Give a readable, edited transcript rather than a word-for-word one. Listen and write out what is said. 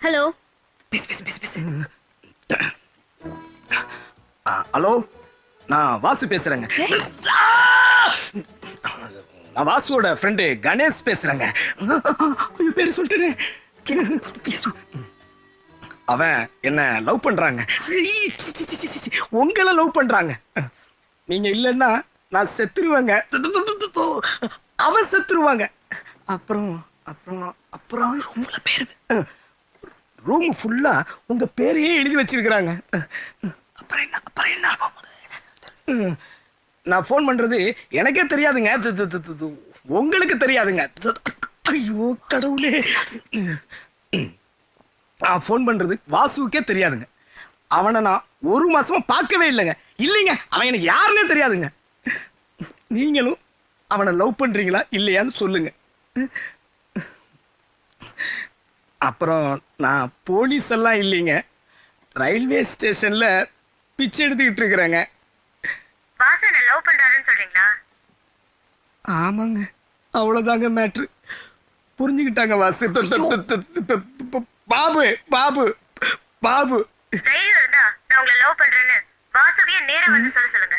Hello. Hello, நான் வாசு பேசுறேங்க. நான் வாசுவோட ஃப்ரெண்டு கணேஷ் பேசுறேங்க. பேரு சொல்லிட்டு அவன் என்ன லவ் பண்றாங்க. உங்களை லவ் பண்றாங்க. நீங்க இல்லைன்னா நான் செத்துருவேங்க. அவன் செத்துருவாங்க. அப்புறம் அப்புறம் அப்புறம் உங்கள பேரு ரூம் ஃபுல்லா உங்க பேரையே எழுதி வச்சிருக்கிறாங்க. அப்புறம் என்ன அப்புறம் என்ன? நான் ஃபோன் பண்றது எனக்கே தெரியாதுங்க. உங்களுக்கு தெரியாதுங்க. ஐயோ கடவுளே. நான் ஃபோன் பண்றது வாசுவுக்கே தெரியாதுங்க. அவனை நான் ஒரு மாசமா பார்க்கவே இல்லைங்க. இல்லைங்க, அவன் எனக்கு யாருன்னே தெரியாதுங்க. நீங்களும் அவனை லவ் பண்றீங்களா இல்லையான்னு சொல்லுங்க. அப்புறம் நான் போலீஸ் எல்லாம் இல்லைங்க. ரயில்வே ஸ்டேஷன்ல பிச்சை எடுத்துக்கிட்டு இருக்கிறேங்க. வாசு என்ன லவ் பண்றாருன்னு சொல்றீங்களா? ஆமாங்க, அவ்வளவுதாங்க மேட்ரு. புரிஞ்சுக்கிட்டாங்க வாசு. பாபு பாபு பாபு தைரியம் இருந்தா நான் உங்களை லவ் பண்றேன்னு வாசுவையே நேரா வந்து சொல்லுங்க.